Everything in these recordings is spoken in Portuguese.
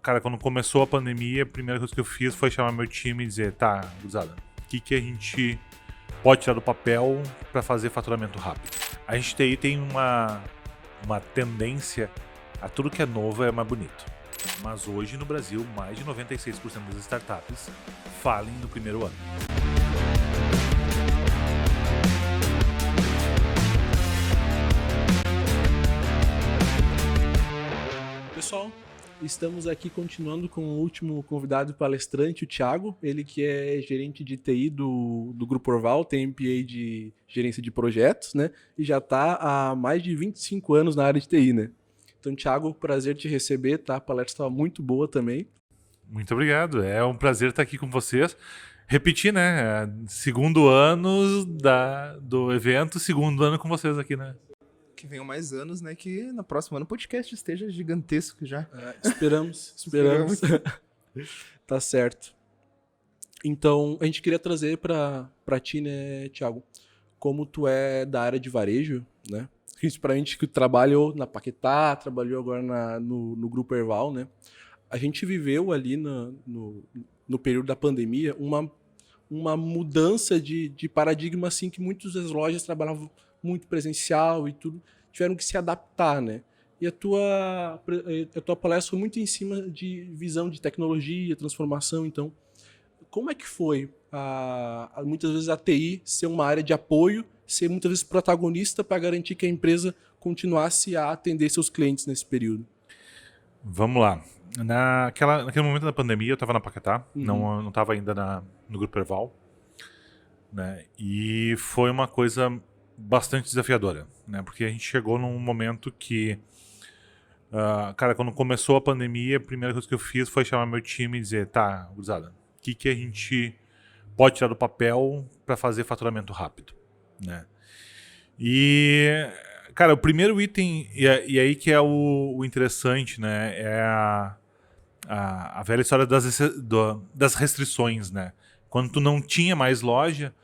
Cara, quando começou a pandemia, a primeira coisa que eu fiz foi chamar meu time e dizer, tá, gurizada, o que a gente pode tirar do papel para fazer faturamento rápido? A gente tem uma tendência a tudo que é novo é mais bonito. Mas hoje no Brasil, mais de 96% das startups falem no primeiro ano. Pessoal, estamos aqui continuando com o último convidado palestrante, o Thiago, ele que é gerente de TI do Grupo Orval, tem MBA de gerência de projetos, né? E já está há mais de 25 anos na área de TI, né? Então, Thiago, prazer te receber, tá? A palestra estava muito boa também. Muito obrigado, é um prazer estar aqui com vocês. Repetir, né? Segundo ano do evento, segundo ano com vocês aqui, né? Que venham mais anos, né? Que na próxima ano o podcast esteja gigantesco já. Esperamos. Tá certo. Então, a gente queria trazer pra ti, né, Thiago, como tu é da área de varejo, né? Principalmente que tu trabalhou na Paquetá, trabalhou agora no Grupo Orval, né? A gente viveu ali no período da pandemia uma mudança de paradigma, assim, que muitas das lojas trabalhavam muito presencial e tudo, tiveram que se adaptar, né? E a tua palestra foi muito em cima de visão de tecnologia, transformação. Então, como é que foi muitas vezes a TI ser uma área de apoio, ser muitas vezes protagonista para garantir que a empresa continuasse a atender seus clientes nesse período? Vamos lá. Naquele momento da pandemia, eu estava na Paquetá, não estava ainda no Grupo Orval, né? E foi uma coisa bastante desafiadora, né? Porque a gente chegou num momento que, cara, quando começou a pandemia, a primeira coisa que eu fiz foi chamar meu time e dizer, tá, gurizada, o que a gente pode tirar do papel para fazer faturamento rápido, né? E, cara, o primeiro item, e aí que é o interessante, né? É a velha história das restrições, né? Quando tu não tinha mais loja,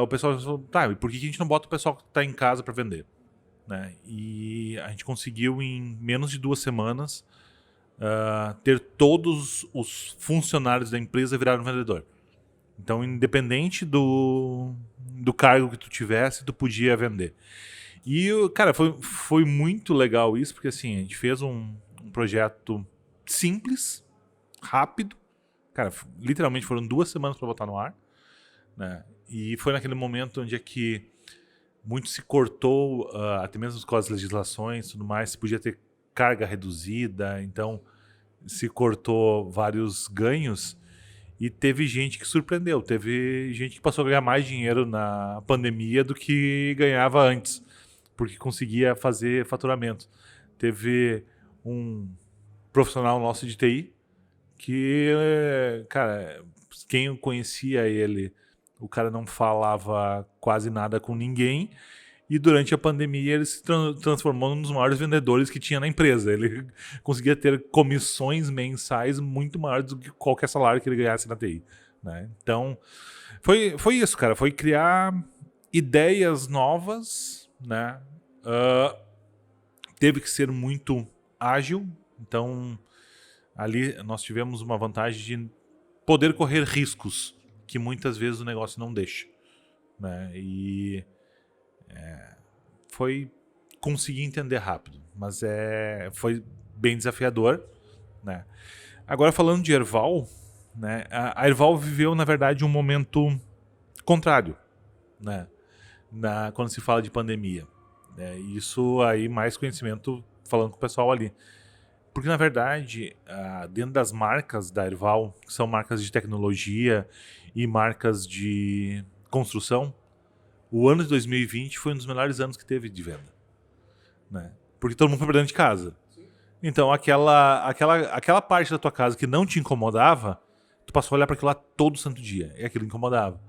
o pessoal falou, tá, e por que a gente não bota o pessoal que está em casa para vender? Né? E a gente conseguiu, em menos de 2 semanas, ter todos os funcionários da empresa viraram vendedor. Então, independente do cargo que tu tivesse, tu podia vender. E, cara, foi muito legal isso, porque assim, a gente fez um projeto simples, rápido. Cara, literalmente foram 2 semanas para botar no ar, né? E foi naquele momento onde é que muito se cortou, até mesmo com as legislações e tudo mais, se podia ter carga reduzida, então se cortou vários ganhos e teve gente que surpreendeu, teve gente que passou a ganhar mais dinheiro na pandemia do que ganhava antes, porque conseguia fazer faturamento. Teve um profissional nosso de TI que, cara, quem conhecia ele, o cara não falava quase nada com ninguém e durante a pandemia ele se transformou num dos maiores vendedores que tinha na empresa. Ele conseguia ter comissões mensais muito maiores do que qualquer salário que ele ganhasse na TI, né? Então, foi isso, cara. Foi criar ideias novas, né? Teve que ser muito ágil. Então, ali nós tivemos uma vantagem de poder correr riscos que muitas vezes o negócio não deixa, né? E foi conseguir entender rápido, mas foi bem desafiador, né? Agora, falando de Orval, né? A Orval viveu, na verdade, um momento contrário, né? Quando se fala de pandemia, né? Isso aí, mais conhecimento falando com o pessoal ali. Porque, na verdade, dentro das marcas da Orval, que são marcas de tecnologia e marcas de construção, o ano de 2020 foi um dos melhores anos que teve de venda, né? Porque todo mundo foi pra dentro de casa. Então, aquela parte da tua casa que não te incomodava, tu passou a olhar para aquilo lá todo santo dia, e aquilo incomodava.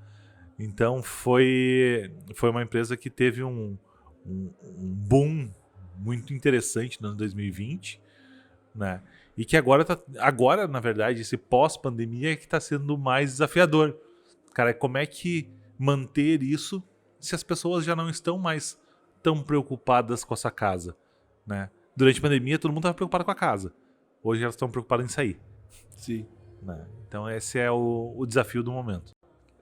Então, foi uma empresa que teve um boom muito interessante no ano 2020, né? E que agora, na verdade, esse pós-pandemia é que está sendo mais desafiador. Cara, como é que manter isso se as pessoas já não estão mais tão preocupadas com essa casa, né? Durante a pandemia, todo mundo estava preocupado com a casa, hoje elas estão preocupadas em sair. Sim. Né? Então esse é o desafio do momento.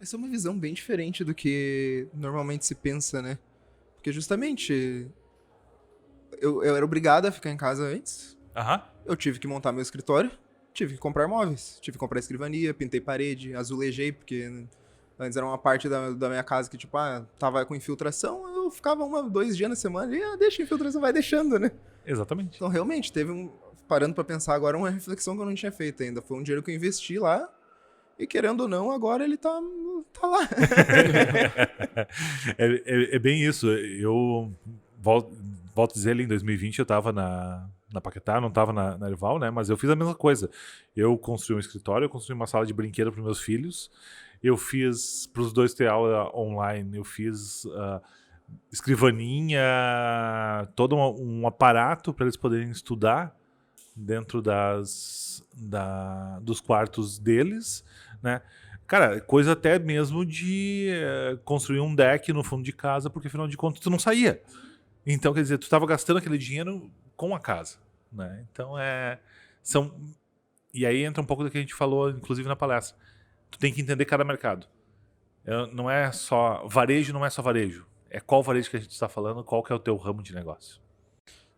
Essa é uma visão bem diferente do que normalmente se pensa, né? Porque justamente eu era obrigado a ficar em casa antes. Aham. Eu tive que montar meu escritório, tive que comprar móveis, tive que comprar escrivania, pintei parede, azulejei, porque antes era uma parte da minha casa que, tipo, tava com infiltração, eu ficava 2 dias na semana e deixa a infiltração, vai deixando, né? Exatamente. Então, realmente, parando pra pensar agora, uma reflexão que eu não tinha feito ainda. Foi um dinheiro que eu investi lá e, querendo ou não, agora ele tá lá. É bem isso. Eu volto a dizer, ali em 2020 eu estava na Paquetá, não estava na Erval, né? Mas eu fiz a mesma coisa. Eu construí um escritório, eu construí uma sala de brinquedo para meus filhos. Eu fiz, para os dois ter aula online, eu fiz escrivaninha, todo um aparato para eles poderem estudar dentro dos quartos deles, né? Cara, coisa até mesmo de construir um deck no fundo de casa, porque afinal de contas tu não saía. Então, quer dizer, tu estava gastando aquele dinheiro com a casa, né? Então e aí entra um pouco do que a gente falou, inclusive na palestra. Tu tem que entender cada mercado. Não é só varejo, não é só varejo. É qual varejo que a gente está falando, qual que é o teu ramo de negócio.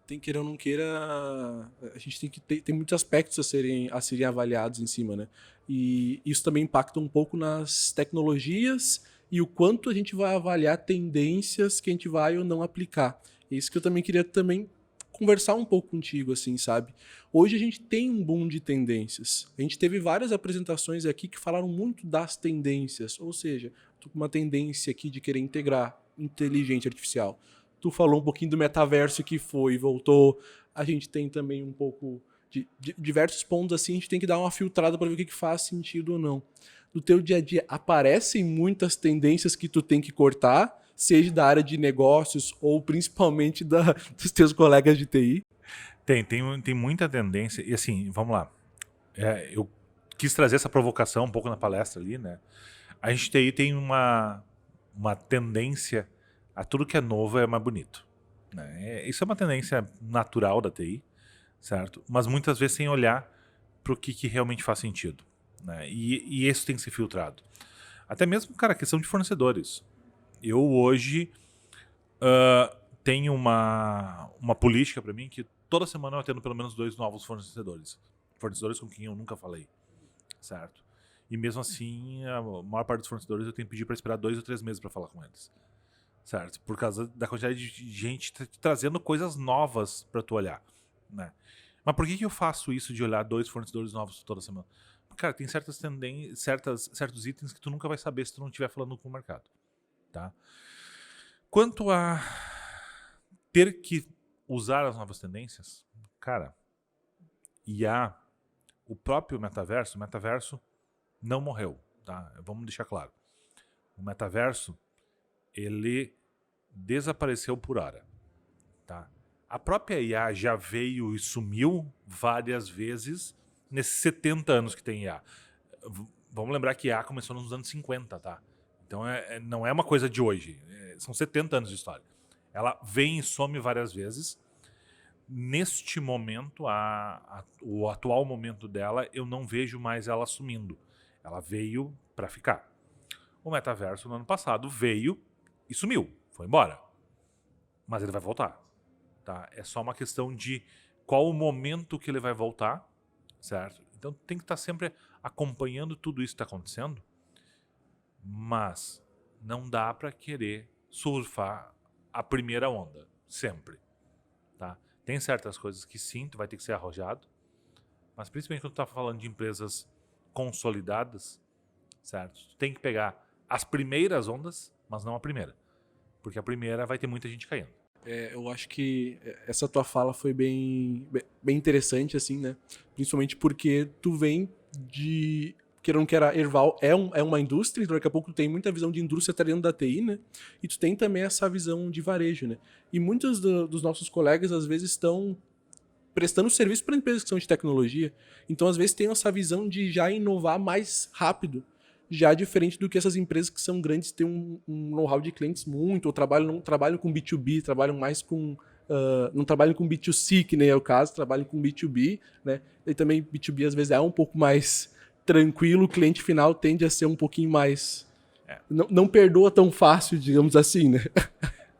Tem queira ou não queira, a gente tem muitos aspectos a serem avaliados em cima, né? E isso também impacta um pouco nas tecnologias e o quanto a gente vai avaliar tendências que a gente vai ou não aplicar. É isso que eu também queria conversar um pouco contigo, assim, sabe? Hoje a gente tem um boom de tendências. A gente teve várias apresentações aqui que falaram muito das tendências, ou seja, tô com uma tendência aqui de querer integrar inteligência artificial. Tu falou um pouquinho do metaverso que foi e voltou. A gente tem também um pouco de diversos pontos assim, a gente tem que dar uma filtrada para ver o que faz sentido ou não. No teu dia a dia aparecem muitas tendências que tu tem que cortar, seja da área de negócios ou principalmente dos teus colegas de TI? Tem muita tendência. E assim, vamos lá. Eu quis trazer essa provocação um pouco na palestra ali, né? A gente TI tem uma tendência a tudo que é novo é mais bonito. Né? Isso é uma tendência natural da TI, certo? Mas muitas vezes sem olhar para o que realmente faz sentido. Né? E isso tem que ser filtrado. Até mesmo, cara, questão de fornecedores. Eu hoje tenho uma política para mim que toda semana eu atendo pelo menos 2 novos fornecedores. Fornecedores com quem eu nunca falei, certo? E mesmo assim, a maior parte dos fornecedores eu tenho que pedir para esperar 2 ou 3 meses para falar com eles. Certo? Por causa da quantidade de gente trazendo coisas novas para tu olhar, né? Mas por que eu faço isso de olhar 2 fornecedores novos toda semana? Cara, tem certos itens que tu nunca vai saber se tu não estiver falando com o mercado, tá? Quanto a ter que usar as novas tendências, cara, o próprio metaverso não morreu, tá? Vamos deixar claro. O metaverso, ele desapareceu por hora, tá? A própria IA já veio e sumiu várias vezes nesses 70 anos que tem IA. Vamos lembrar que IA começou nos anos 50, tá? Então não é uma coisa de hoje, são 70 anos de história. Ela vem e some várias vezes. Neste momento, o atual momento dela, eu não vejo mais ela sumindo. Ela veio para ficar. O metaverso no ano passado veio e sumiu, foi embora. Mas ele vai voltar, tá? É só uma questão de qual o momento que ele vai voltar, certo? Então tem que estar sempre acompanhando tudo isso que está acontecendo, mas não dá para querer surfar a primeira onda, sempre, tá? Tem certas coisas que sim, tu vai ter que ser arrojado, mas principalmente quando tu tá falando de empresas consolidadas, certo? Tu tem que pegar as primeiras ondas, mas não a primeira. Porque a primeira vai ter muita gente caindo. Eu acho que essa tua fala foi bem interessante, assim, né? Principalmente porque tu vem de... Querendo que era Erval, é uma indústria, então daqui a pouco tu tem muita visão de indústria até dentro da TI, né? E tu tem também essa visão de varejo, né? E muitos dos nossos colegas, às vezes, estão prestando serviço para empresas que são de tecnologia. Então, às vezes, tem essa visão de já inovar mais rápido. Já diferente do que essas empresas que são grandes têm um know-how de clientes muito, ou trabalham com B2B, trabalham mais com não trabalhem com B2C, que nem é o caso, trabalhem com B2B, né? E também B2B às vezes é um pouco mais tranquilo, o cliente final tende a ser um pouquinho mais... Não perdoa tão fácil, digamos assim, né?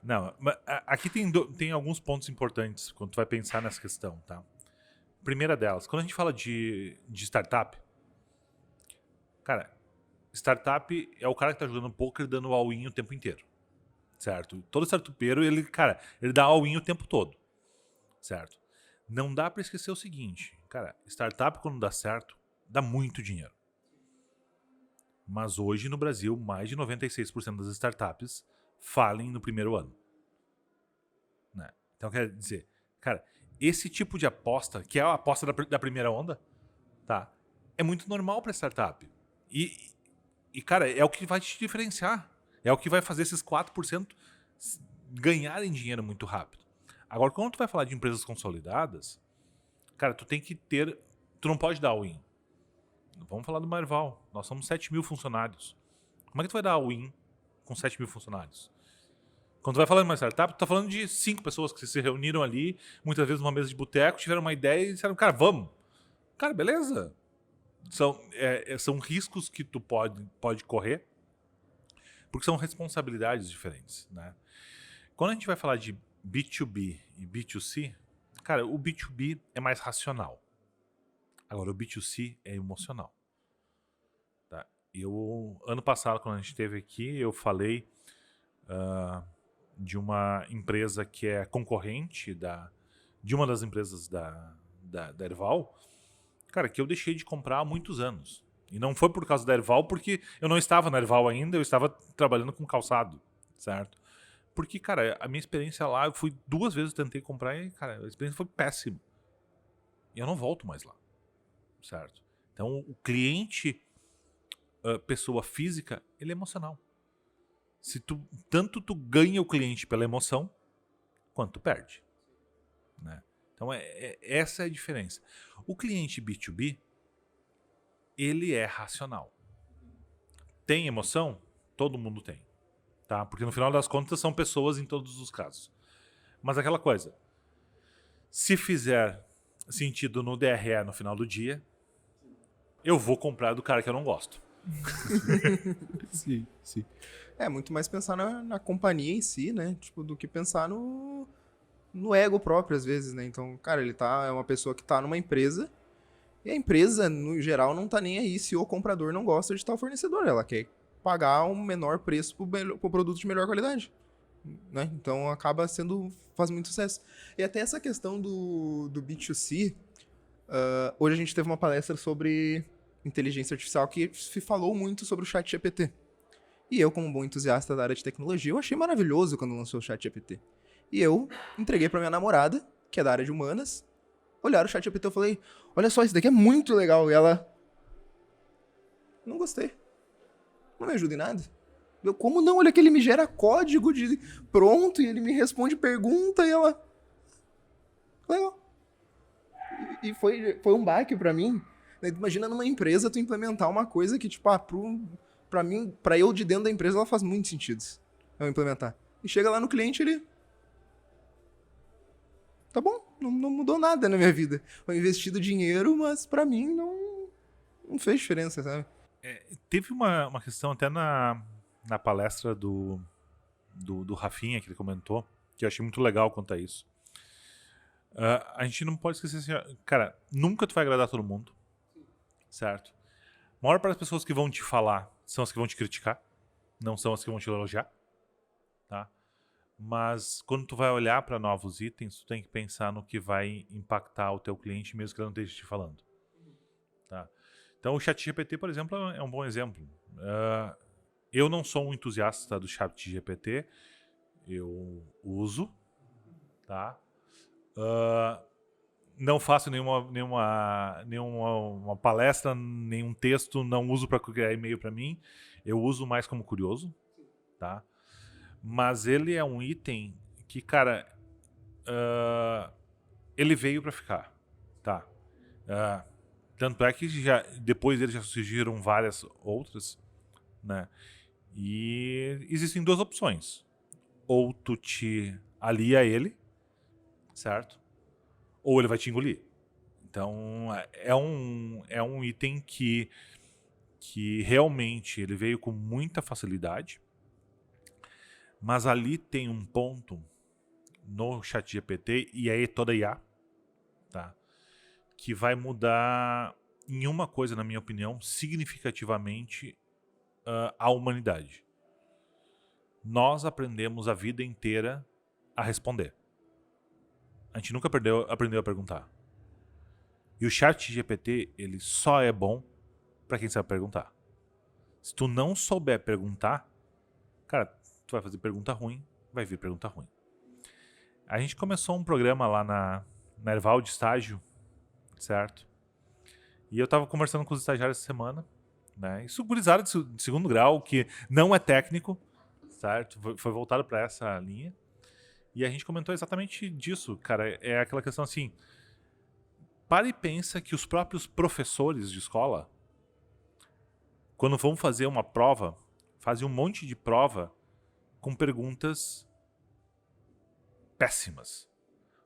Não, aqui tem alguns pontos importantes quando tu vai pensar nessa questão, tá? Primeira delas, quando a gente fala de startup, cara, startup é o cara que tá jogando poker dando all-in o tempo inteiro, certo? Todo startupeiro, ele dá all-in o tempo todo, certo? Não dá pra esquecer o seguinte, cara, startup quando dá certo, dá muito dinheiro. Mas hoje no Brasil, mais de 96% das startups falem no primeiro ano. Né? Então quer dizer, cara, esse tipo de aposta, que é a aposta da primeira onda, tá? É muito normal para startup. E, cara, é o que vai te diferenciar. É o que vai fazer esses 4% ganharem dinheiro muito rápido. Agora, quando tu vai falar de empresas consolidadas, cara, tu tem que ter... Tu não pode dar all-in. Vamos falar do Marval. Nós somos 7 mil funcionários. Como é que tu vai dar all-in com 7 mil funcionários? Quando tu vai falando de uma startup, tu tá falando de 5 pessoas que se reuniram ali, muitas vezes numa mesa de boteco, tiveram uma ideia e disseram, cara, vamos. Cara, beleza. São riscos que tu pode correr, porque são responsabilidades diferentes, né? Quando a gente vai falar de B2B e B2C, cara, o B2B é mais racional. Agora, o B2C é emocional. Tá? Ano passado, quando a gente esteve aqui, eu falei de uma empresa que é concorrente de uma das empresas da Erval, cara, que eu deixei de comprar há muitos anos. E não foi por causa da Erval, porque eu não estava na Erval ainda, eu estava trabalhando com calçado, certo? Porque, cara, a minha experiência lá, eu fui 2 vezes, tentei comprar e, cara, a experiência foi péssima. E eu não volto mais lá. Certo? Então, o cliente, pessoa física, ele é emocional. Tanto tu ganha o cliente pela emoção, quanto tu perde. Né? Então, essa é a diferença. O cliente B2B, ele é racional. Tem emoção? Todo mundo tem. Tá? Porque no final das contas, são pessoas em todos os casos. Mas aquela coisa, se fizer sentido no DRE no final do dia, eu vou comprar do cara que eu não gosto. Sim, sim. É, muito mais pensar na companhia em si, né? Tipo, do que pensar no ego próprio, às vezes, né? Então, cara, é uma pessoa que tá numa empresa e a empresa, no geral, não tá nem aí se o comprador não gosta de tal fornecedor. Ela quer pagar um menor preço pro produto de melhor qualidade. Né? Então, faz muito sucesso. E até essa questão do B2C, hoje a gente teve uma palestra sobre inteligência artificial que se falou muito sobre o ChatGPT. E eu, como um bom entusiasta da área de tecnologia, eu achei maravilhoso quando lançou o ChatGPT. E eu entreguei pra minha namorada, que é da área de humanas, olhar o ChatGPT e eu falei, olha só, isso daqui é muito legal. E ela, não gostei. Não me ajuda em nada. Eu, como não? Olha que ele me gera código de pronto e ele me responde pergunta e ela... Legal. E foi um baque pra mim. Imagina numa empresa tu implementar uma coisa que, tipo, pra mim, pra eu de dentro da empresa, ela faz muito sentido eu implementar. E chega lá no cliente, ele... Tá bom, não mudou nada na minha vida. Foi investido dinheiro, mas pra mim não fez diferença, sabe? Teve uma questão até na palestra do Rafinha, que ele comentou, que eu achei muito legal quanto a isso. A gente não pode esquecer assim, cara, nunca tu vai agradar todo mundo, certo? A maior parte das pessoas que vão te falar são as que vão te criticar, não são as que vão te elogiar, tá? Mas quando tu vai olhar para novos itens, tu tem que pensar no que vai impactar o teu cliente, mesmo que ele não esteja te falando, tá? Então o ChatGPT, por exemplo, é um bom exemplo. Eu não sou um entusiasta do ChatGPT, eu uso, tá? Não faço nenhuma palestra, nenhum texto, não uso para criar e-mail para mim. Eu uso mais como curioso, tá? Mas ele é um item que, cara, ele veio para ficar, tá? Tanto é que depois dele já surgiram várias outras, né? E existem 2 opções. Ou tu te alia a ele, certo? Ou ele vai te engolir. Então, é um item que realmente ele veio com muita facilidade, mas ali tem um ponto no ChatGPT, e aí toda IA, tá? Que vai mudar em uma coisa, na minha opinião, significativamente a humanidade. Nós aprendemos a vida inteira a responder. A gente nunca aprendeu a perguntar. E o ChatGPT, ele só é bom pra quem sabe perguntar. Se tu não souber perguntar, cara, tu vai fazer pergunta ruim, vai vir pergunta ruim. A gente começou um programa lá na Erval de estágio, certo? E eu tava conversando com os estagiários essa semana, né? Isso gurizada de segundo grau, que não é técnico, certo? Foi voltado pra essa linha. E a gente comentou exatamente disso, cara. É aquela questão assim, para e pensa que os próprios professores de escola, quando vão fazer uma prova, fazem um monte de prova com perguntas péssimas.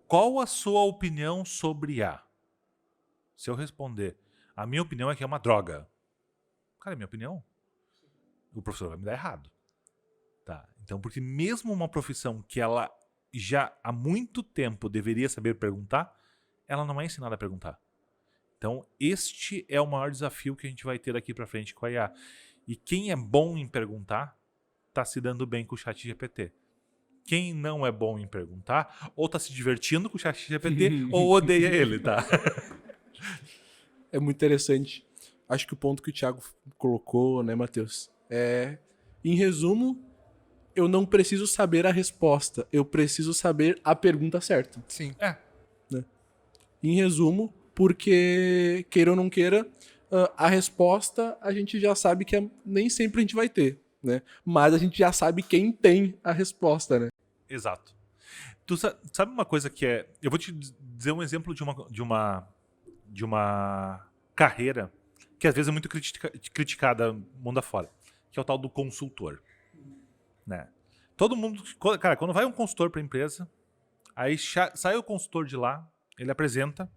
Qual a sua opinião sobre IA? Se eu responder, a minha opinião é que é uma droga. Cara, é minha opinião. O professor vai me dar errado. Tá? Então, porque mesmo uma profissão que ela já há muito tempo deveria saber perguntar, ela não é ensinada a perguntar. Então, este é o maior desafio que a gente vai ter daqui pra frente com a IA. E quem é bom em perguntar, tá se dando bem com o ChatGPT. Quem não é bom em perguntar, ou tá se divertindo com o ChatGPT, ou odeia ele, tá? É muito interessante. Acho que o ponto que o Thiago colocou, né, Matheus? Em resumo, eu não preciso saber a resposta, eu preciso saber a pergunta certa. Sim. Em resumo, porque, queira ou não queira, a resposta a gente já sabe que nem sempre a gente vai ter, né? Mas a gente já sabe quem tem a resposta, né? Exato. Tu sabe uma coisa que é... Eu vou te dizer um exemplo de uma carreira que às vezes é muito criticada mundo afora, que é o tal do consultor. Né? Todo mundo... Cara, quando vai um consultor para a empresa, aí sai o consultor de lá, ele apresenta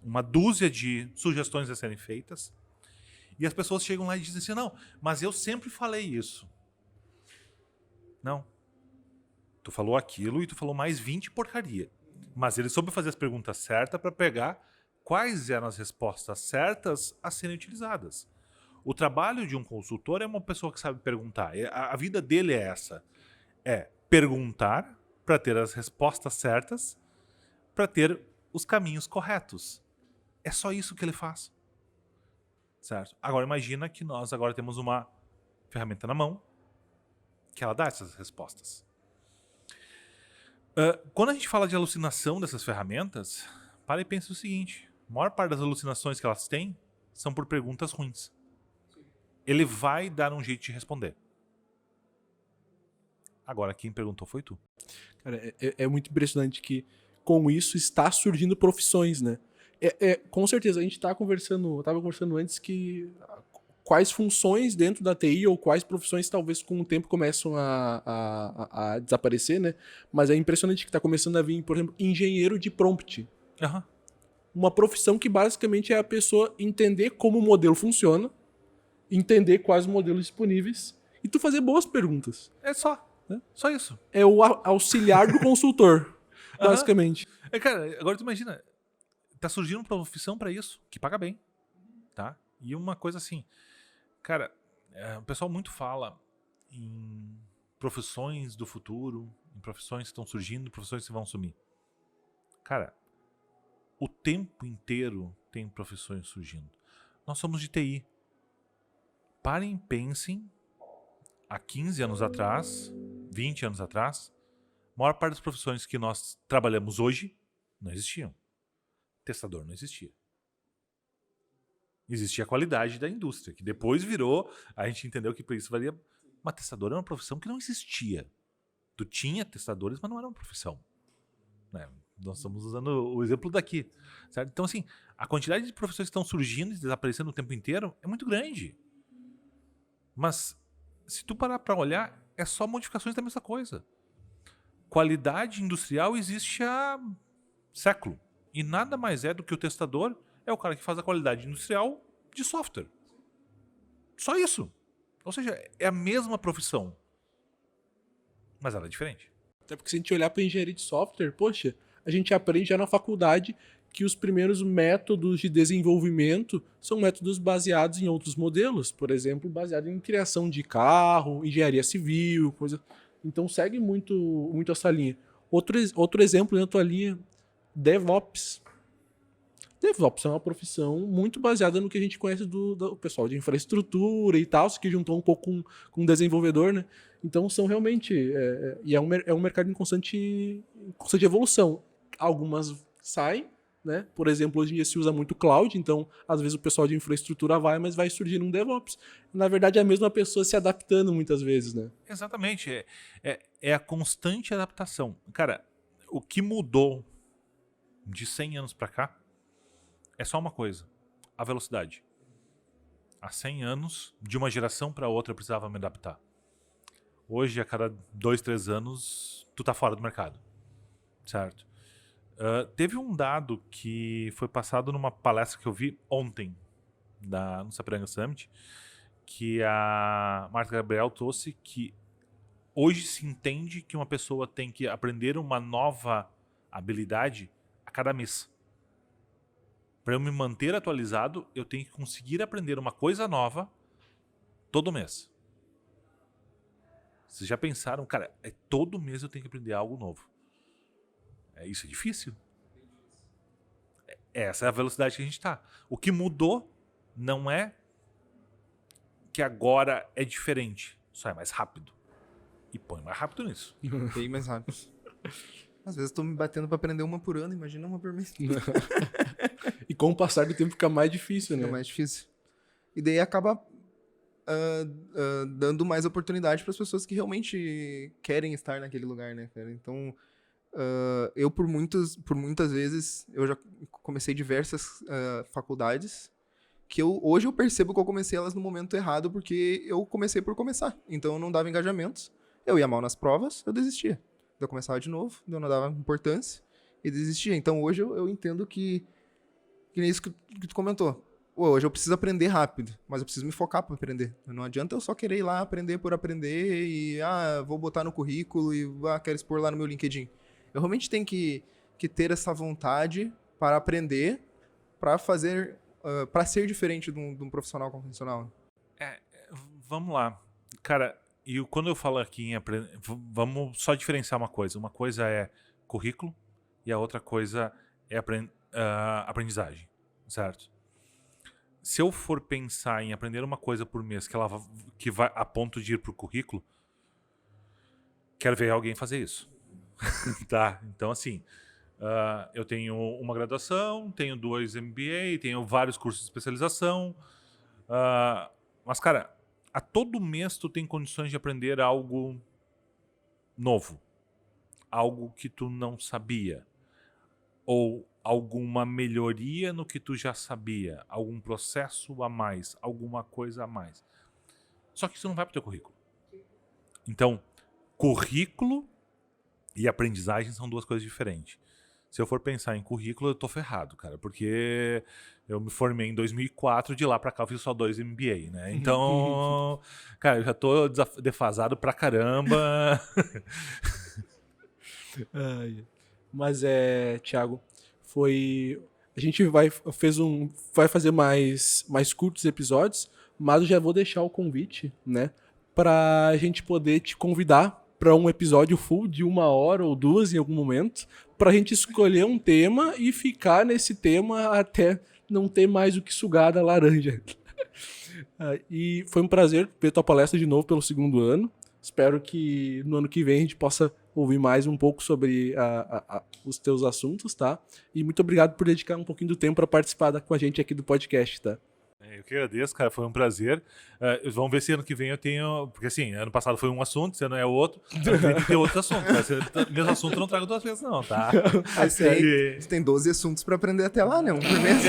uma dúzia de sugestões a serem feitas, e as pessoas chegam lá e dizem assim, não, mas eu sempre falei isso. Não. Tu falou aquilo e tu falou mais 20 porcaria. Mas ele soube fazer as perguntas certas para pegar quais eram as respostas certas a serem utilizadas. O trabalho de um consultor é uma pessoa que sabe perguntar. A vida dele é essa. É perguntar para ter as respostas certas, para ter os caminhos corretos. É só isso que ele faz. Certo? Agora imagina que nós agora temos uma ferramenta na mão que ela dá essas respostas. Quando a gente fala de alucinação dessas ferramentas, para e pensa o seguinte. A maior parte das alucinações que elas têm são por perguntas ruins. Ele vai dar um jeito de responder. Agora, quem perguntou foi tu. Cara, é muito impressionante que com isso está surgindo profissões, né? Com certeza, a gente estava conversando antes que quais funções dentro da TI ou quais profissões talvez com o tempo começam a desaparecer, né? Mas é impressionante que está começando a vir, por exemplo, engenheiro de prompt. Uhum. Uma profissão que basicamente é a pessoa entender como o modelo funciona, entender quais modelos disponíveis e tu fazer boas perguntas. É só. Né? Só isso. É o auxiliar do consultor, basicamente. Cara, agora tu imagina, tá surgindo uma profissão pra isso, que paga bem, tá? E uma coisa assim, cara, o pessoal muito fala em profissões do futuro, em profissões que estão surgindo, profissões que vão sumir. Cara, o tempo inteiro tem profissões surgindo. Nós somos de TI. Parem e pensem, há 15 anos atrás, 20 anos atrás, a maior parte das profissões que nós trabalhamos hoje não existiam. Testador não existia. Existia a qualidade da indústria, que depois virou, a gente entendeu que por isso valia. Mas testador era uma profissão que não existia. Tu tinha testadores, mas não era uma profissão. Né? Nós estamos usando o exemplo daqui. Certo? Então, assim, a quantidade de profissões que estão surgindo e desaparecendo o tempo inteiro é muito grande. Mas, se tu parar para olhar, é só modificações da mesma coisa. qualidade industrial existe há século. E nada mais é do que o testador é o cara que faz a qualidade industrial de software. Só isso. Ou seja, é a mesma profissão. Mas ela é diferente. Até porque se a gente olhar para engenharia de software, poxa, a gente aprende já na faculdade que os primeiros métodos de desenvolvimento são métodos baseados em outros modelos. Por exemplo, baseado em criação de carro, engenharia civil, coisa. Então segue muito essa linha. Outro exemplo na tua linha, DevOps. DevOps é uma profissão muito baseada no que a gente conhece do pessoal de infraestrutura e tal, que juntou um pouco com desenvolvedor, né? Então são realmente... e é um mercado em constante evolução. Algumas saem, né? Por exemplo, hoje em dia se usa muito cloud, então às vezes o pessoal de infraestrutura mas vai surgir um DevOps. Na verdade é a mesma pessoa se adaptando muitas vezes, né? Exatamente. É a constante adaptação. Cara, o que mudou de 100 anos para cá é só uma coisa: a velocidade. Há 100 anos, de uma geração para outra, eu precisava me adaptar. Hoje, a cada 2, 3 anos, tu tá fora do mercado. Certo? Teve um dado que foi passado numa palestra que eu vi ontem, no Sapiranga Summit, que a Marta Gabriel trouxe, que hoje se entende que uma pessoa tem que aprender uma nova habilidade a cada mês. Para eu me manter atualizado, eu tenho que conseguir aprender uma coisa nova todo mês. Vocês já pensaram, cara, todo mês eu tenho que aprender algo novo. Isso é difícil. Essa é a velocidade que a gente está. O que mudou não é que agora é diferente, só é mais rápido. E põe mais rápido nisso. Bem mais rápido. Às vezes eu tô me batendo pra aprender uma por ano, imagina uma por mês. E com o passar do tempo fica mais difícil, né? Fica mais difícil. E daí acaba dando mais oportunidade para as pessoas que realmente querem estar naquele lugar, né, cara? Então, eu por muitas vezes, eu já comecei diversas faculdades que hoje eu percebo que eu comecei elas no momento errado porque eu comecei por começar. Então eu não dava engajamentos, eu ia mal nas provas, eu desistia. Eu começava de novo, eu não dava importância e desistia. Então hoje eu entendo que nem isso que tu comentou. Hoje eu preciso aprender rápido, mas eu preciso me focar para aprender. Não adianta eu só querer ir lá aprender por aprender e vou botar no currículo e quero expor lá no meu LinkedIn. Eu realmente tenho que ter essa vontade para aprender, para fazer, para ser diferente de um profissional convencional. Vamos lá. Cara, e quando eu falo aqui em aprender, vamos só diferenciar uma coisa. Uma coisa é currículo e a outra coisa é aprendizagem, certo? Se eu for pensar em aprender uma coisa por mês que vai a ponto de ir pro currículo, quero ver alguém fazer isso. Tá? Então, assim, eu tenho uma graduação, tenho 2 MBA, tenho vários cursos de especialização, mas, cara, a todo mês tu tem condições de aprender algo novo, algo que tu não sabia, ou alguma melhoria no que tu já sabia, algum processo a mais, alguma coisa a mais. Só que isso não vai pro teu currículo. Então, currículo e aprendizagem são duas coisas diferentes. Se eu for pensar em currículo, eu tô ferrado, cara, porque eu me formei em 2004, de lá pra cá eu fiz só 2 MBA, né? Então, cara, eu já tô defasado pra caramba. Mas Thiago, a gente vai fazer mais curtos episódios, mas eu já vou deixar o convite, né, pra gente poder te convidar para um episódio full de 1 hora ou 2 em algum momento, pra gente escolher um tema e ficar nesse tema até não ter mais o que sugar da laranja. E foi um prazer ver tua palestra de novo pelo 2º ano. Espero que no ano que vem a gente possa ouvir mais um pouco sobre os teus assuntos, tá? E muito obrigado por dedicar um pouquinho do tempo para participar com a gente aqui do podcast, tá? Eu que agradeço, cara, foi um prazer. Vamos ver se ano que vem eu tenho... Porque assim, ano passado foi um assunto, esse ano é outro. Ano que vem tem que ter outro assunto, cara. Mesmo assunto eu não trago 2 vezes não, tá? Você tem 12 assuntos para aprender até lá, né? Um por mês.